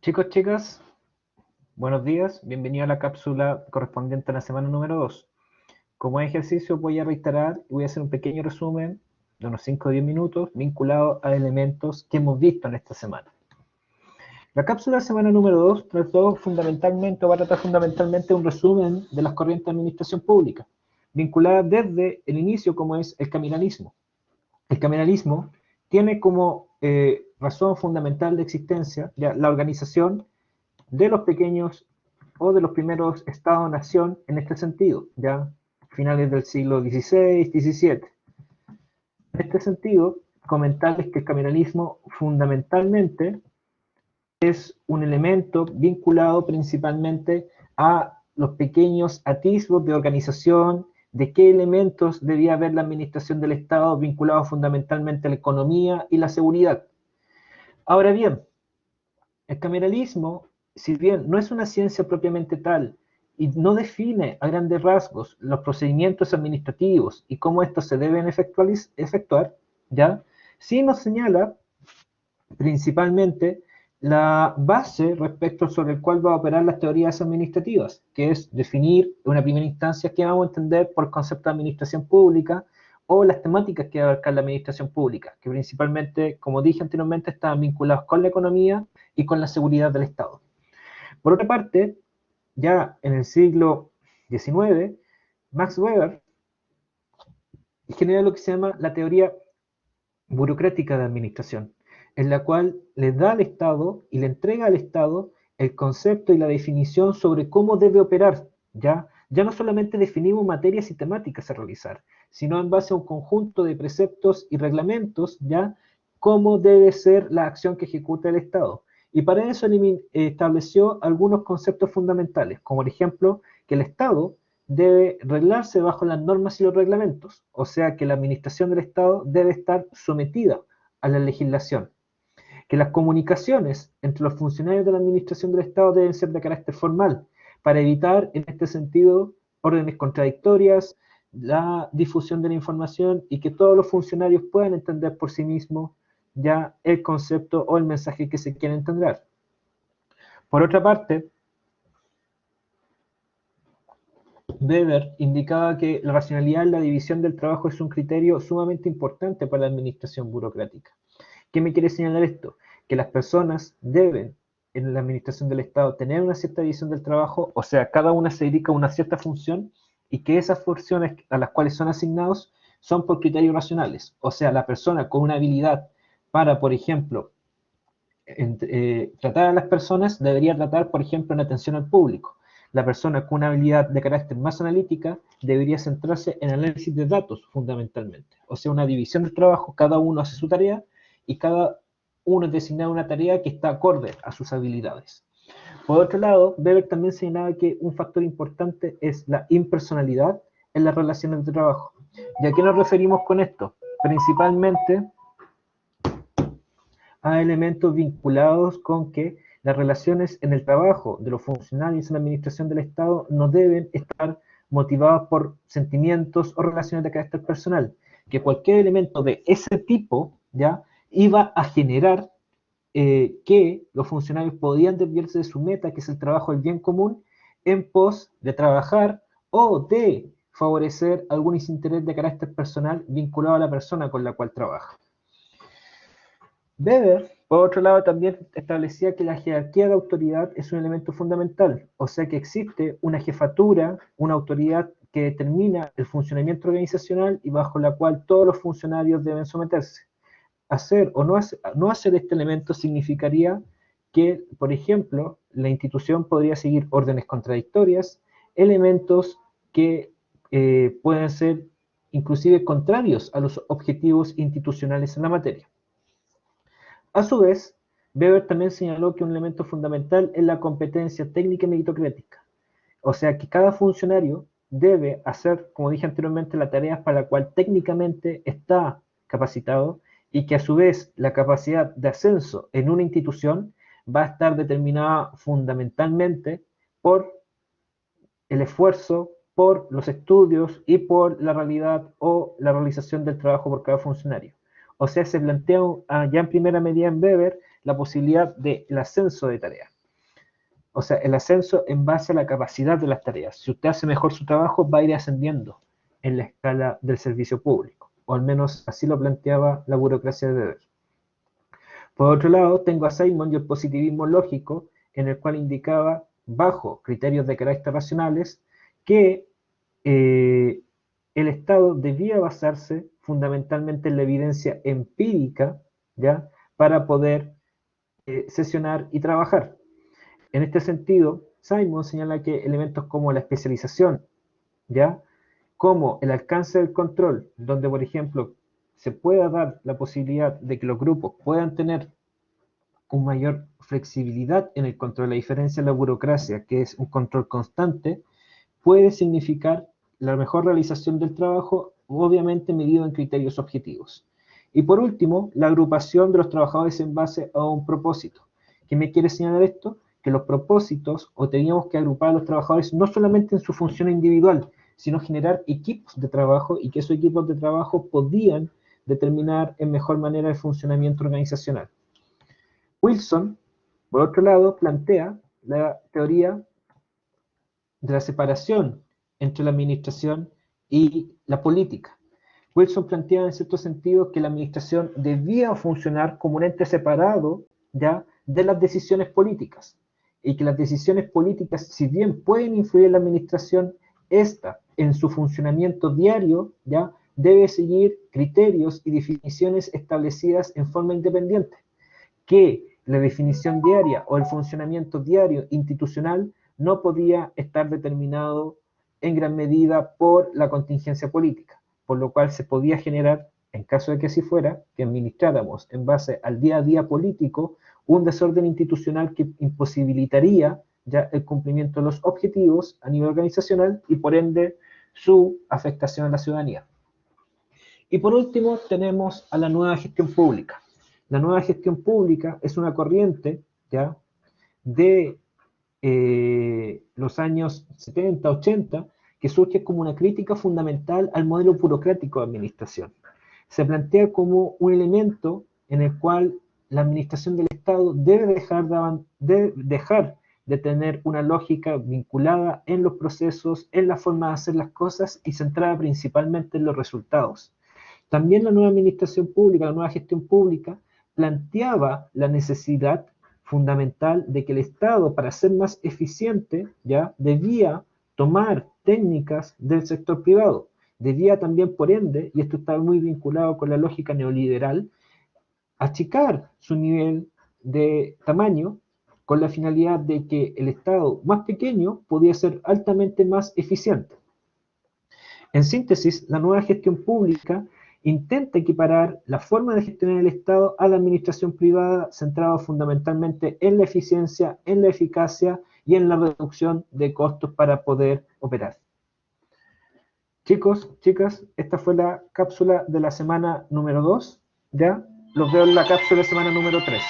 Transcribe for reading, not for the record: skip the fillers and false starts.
Chicos, chicas, buenos días. Bienvenido a la cápsula correspondiente a la semana número 2. Como ejercicio voy a reiterar y voy a hacer un pequeño resumen de unos 5 o 10 minutos vinculado a elementos que hemos visto en esta semana. La cápsula de semana número 2 va a tratar fundamentalmente un resumen de las corrientes de administración pública, vinculadas desde el inicio como es el cameralismo. El cameralismo tiene como razón fundamental de existencia ya, la organización de los pequeños o de los primeros estados-nación en este sentido, ya finales del siglo XVI, XVII. En este sentido, comentarles que el cameralismo fundamentalmente es un elemento vinculado principalmente a los pequeños atisbos de organización, de qué elementos debía haber la administración del Estado vinculados fundamentalmente a la economía y la seguridad. Ahora bien, el cameralismo, si bien no es una ciencia propiamente tal y no define a grandes rasgos los procedimientos administrativos y cómo estos se deben efectuar, ¿ya? Sí nos señala principalmente la base respecto sobre el cual va a operar las teorías administrativas, que es definir en una primera instancia qué vamos a entender por concepto de administración pública o las temáticas que va a abarcar la administración pública, que principalmente, como dije anteriormente, estaban vinculados con la economía y con la seguridad del Estado. Por otra parte, ya en el siglo XIX, Max Weber genera lo que se llama la teoría burocrática de administración, en la cual le da al Estado y le entrega al Estado el concepto y la definición sobre cómo debe operar, ¿ya? Ya no solamente definimos materias y temáticas a realizar, sino en base a un conjunto de preceptos y reglamentos, ¿ya? Cómo debe ser la acción que ejecuta el Estado. Y para eso estableció algunos conceptos fundamentales, como por ejemplo que el Estado debe reglarse bajo las normas y los reglamentos, o sea que la administración del Estado debe estar sometida a la legislación, que las comunicaciones entre los funcionarios de la administración del Estado deben ser de carácter formal, para evitar en este sentido órdenes contradictorias, la difusión de la información y que todos los funcionarios puedan entender por sí mismos ya el concepto o el mensaje que se quiere entender. Por otra parte, Weber indicaba que la racionalidad en la división del trabajo es un criterio sumamente importante para la administración burocrática. ¿Qué me quiere señalar esto? Que las personas deben, en la administración del Estado, tener una cierta división del trabajo, o sea, cada una se dedica a una cierta función y que esas funciones a las cuales son asignados son por criterios racionales. O sea, la persona con una habilidad para, por ejemplo, tratar a las personas debería tratar, por ejemplo, en atención al público. La persona con una habilidad de carácter más analítica debería centrarse en análisis de datos fundamentalmente. O sea, una división del trabajo, cada uno hace su tarea y cada uno es designado una tarea que está acorde a sus habilidades. Por otro lado, Weber también señalaba que un factor importante es la impersonalidad en las relaciones de trabajo. ¿Y a qué nos referimos con esto? Principalmente a elementos vinculados con que las relaciones en el trabajo de los funcionarios en la administración del Estado no deben estar motivadas por sentimientos o relaciones de carácter personal, que cualquier elemento de ese tipo ya iba a generar que los funcionarios podían desviarse de su meta, que es el trabajo del bien común, en pos de trabajar o de favorecer algún interés de carácter personal vinculado a la persona con la cual trabaja. Weber, por otro lado, también establecía que la jerarquía de autoridad es un elemento fundamental, o sea que existe una jefatura, una autoridad que determina el funcionamiento organizacional y bajo la cual todos los funcionarios deben someterse. Hacer o no hacer este elemento significaría que, por ejemplo, la institución podría seguir órdenes contradictorias, elementos que pueden ser inclusive contrarios a los objetivos institucionales en la materia. A su vez, Weber también señaló que un elemento fundamental es la competencia técnica y meritocrática. O sea que cada funcionario debe hacer, como dije anteriormente, la tarea para la cual técnicamente está capacitado y que a su vez la capacidad de ascenso en una institución va a estar determinada fundamentalmente por el esfuerzo, por los estudios y por la realidad o la realización del trabajo por cada funcionario. O sea, se plantea ya en primera medida en Weber la posibilidad del ascenso de tarea. O sea, el ascenso en base a la capacidad de las tareas. Si usted hace mejor su trabajo, va a ir ascendiendo en la escala del servicio público. O al menos así lo planteaba la burocracia de Weber. Por otro lado, tengo a Simon y el positivismo lógico, en el cual indicaba, bajo criterios de carácter racionales, que el Estado debía basarse fundamentalmente en la evidencia empírica, ¿ya?, para poder sesionar y trabajar. En este sentido, Simon señala que elementos como la especialización, ¿ya?, como el alcance del control, donde, por ejemplo, se pueda dar la posibilidad de que los grupos puedan tener con mayor flexibilidad en el control, a diferencia de la burocracia, que es un control constante, puede significar la mejor realización del trabajo, obviamente medido en criterios objetivos. Y por último, la agrupación de los trabajadores en base a un propósito. ¿Qué me quiere señalar esto? Que los propósitos, o teníamos que agrupar a los trabajadores no solamente en su función individual, sino generar equipos de trabajo, y que esos equipos de trabajo podían determinar en mejor manera el funcionamiento organizacional. Wilson, por otro lado, plantea la teoría de la separación entre la administración y la política. Wilson plantea en cierto sentido que la administración debía funcionar como un ente separado, ¿ya?, de las decisiones políticas, y que las decisiones políticas, si bien pueden influir en la administración, esta, en su funcionamiento diario, ¿ya?, debe seguir criterios y definiciones establecidas en forma independiente, que la definición diaria o el funcionamiento diario institucional no podía estar determinado en gran medida por la contingencia política, por lo cual se podía generar, en caso de que así fuera, que administráramos en base al día a día político un desorden institucional que imposibilitaría ya el cumplimiento de los objetivos a nivel organizacional y por ende su afectación a la ciudadanía. Y por último tenemos a la nueva gestión pública. La nueva gestión pública es una corriente, ¿ya?, de los años 70, 80, que surge como una crítica fundamental al modelo burocrático de administración. Se plantea como un elemento en el cual la administración del Estado debe dejar de tener una lógica vinculada en los procesos, en la forma de hacer las cosas y centrada principalmente en los resultados. También la nueva administración pública, la nueva gestión pública, planteaba la necesidad fundamental de que el Estado, para ser más eficiente, ya debía tomar técnicas del sector privado. Debía también, por ende, y esto está muy vinculado con la lógica neoliberal, achicar su nivel de tamaño con la finalidad de que el Estado más pequeño podía ser altamente más eficiente. En síntesis, la nueva gestión pública intenta equiparar la forma de gestionar el Estado a la administración privada, centrado fundamentalmente en la eficiencia, en la eficacia y en la reducción de costos para poder operar. Chicos, chicas, esta fue la cápsula de la semana número 2, ¿ya? Los veo en la cápsula de semana número 3.